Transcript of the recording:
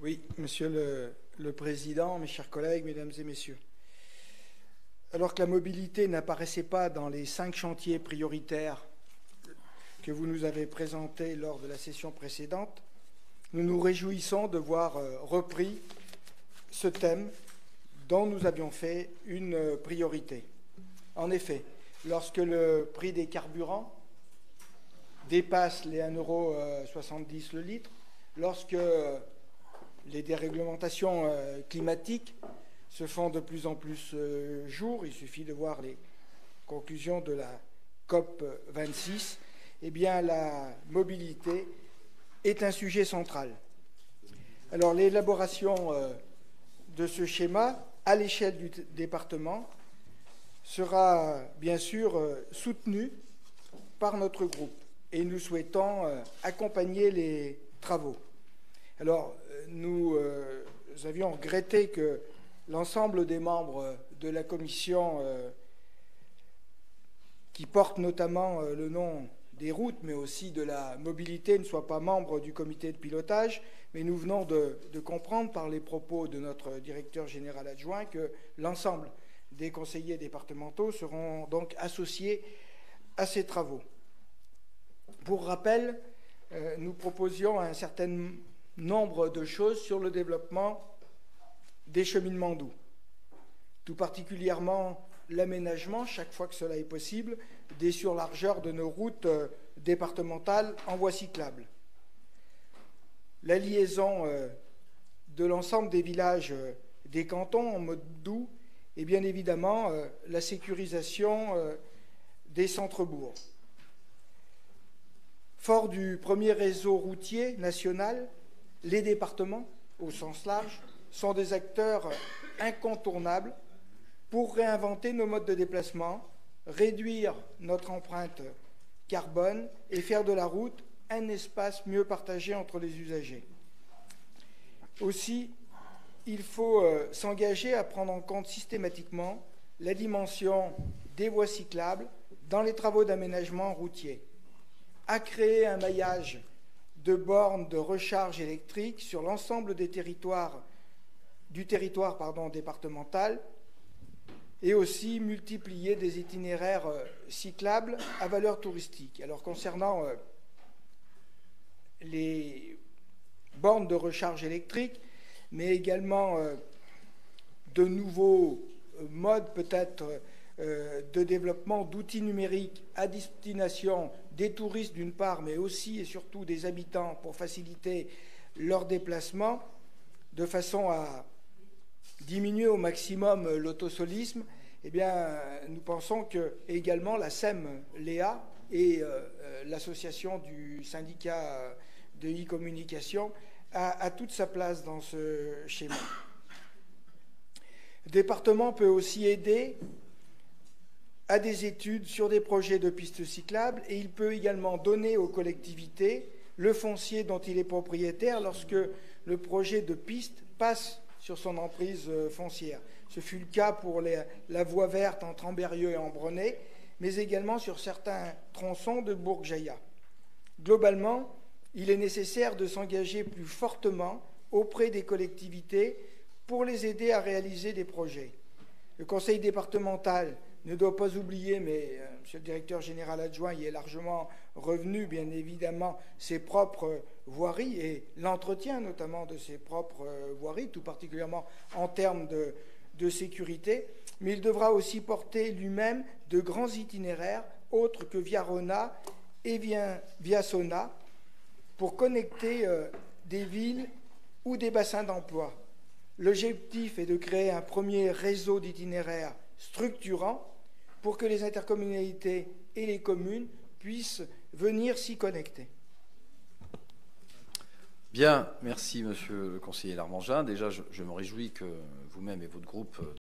Oui, Monsieur le Président, mes chers collègues, Mesdames et Messieurs. Alors que la mobilité n'apparaissait pas dans les 5 chantiers prioritaires que vous nous avez présentés lors de la session précédente, nous nous réjouissons de voir repris ce thème dont nous avions fait une priorité. En effet, lorsque le prix des carburants dépasse les 1,70 € le litre, lorsque les déréglementations climatiques se font de plus en plus jour, il suffit de voir les conclusions de la COP 26, eh bien la mobilité est un sujet central. Alors l'élaboration de ce schéma à l'échelle du département sera bien sûr soutenue par notre groupe et nous souhaitons accompagner les travaux. Alors nous avions regretté que l'ensemble des membres de la commission qui portent notamment le nom des routes, mais aussi de la mobilité, ne soient pas membres du comité de pilotage, mais nous venons de comprendre par les propos de notre directeur général adjoint que l'ensemble des conseillers départementaux seront donc associés à ces travaux. Pour rappel, nous proposions un certain nombre de choses sur le développement des cheminements doux, tout particulièrement l'aménagement, chaque fois que cela est possible, des surlargeurs de nos routes départementales en voie cyclable. La liaison de l'ensemble des villages des cantons en mode doux et bien évidemment la sécurisation des centres-bourgs. Fort du premier réseau routier national, les départements, au sens large, sont des acteurs incontournables pour réinventer nos modes de déplacement, réduire notre empreinte carbone et faire de la route un espace mieux partagé entre les usagers. Aussi, il faut s'engager à prendre en compte systématiquement la dimension des voies cyclables dans les travaux d'aménagement routier, à créer un maillage de bornes de recharge électrique sur l'ensemble du territoire départemental et aussi multiplier des itinéraires cyclables à valeur touristique. Alors concernant les bornes de recharge électrique, mais également de nouveaux modes peut-être de développement d'outils numériques à destination des touristes d'une part, mais aussi et surtout des habitants pour faciliter leur déplacement de façon à diminuer au maximum l'autosolisme, eh bien, nous pensons que également la SEM Léa et l'association du syndicat de e-communication a toute sa place dans ce schéma. Le département peut aussi aider à des études sur des projets de pistes cyclables et il peut également donner aux collectivités le foncier dont il est propriétaire lorsque le projet de piste passe sur son emprise foncière. Ce fut le cas pour la voie verte entre Ambérieu et Ambronay, mais également sur certains tronçons de Bourg-Jaillat. Globalement, il est nécessaire de s'engager plus fortement auprès des collectivités pour les aider à réaliser des projets. Le conseil départemental ne doit pas oublier, mais Monsieur le directeur général adjoint y est largement revenu, bien évidemment, ses propres voiries et l'entretien notamment de ses propres voiries, tout particulièrement en termes de sécurité, mais il devra aussi porter lui-même de grands itinéraires autres que via Rona et via Sona pour connecter des villes ou des bassins d'emploi. L'objectif est de créer un premier réseau d'itinéraires structurant pour que les intercommunalités et les communes puissent venir s'y connecter. Bien, merci Monsieur le conseiller Larmangin. Déjà, je me réjouis que vous-même et votre groupe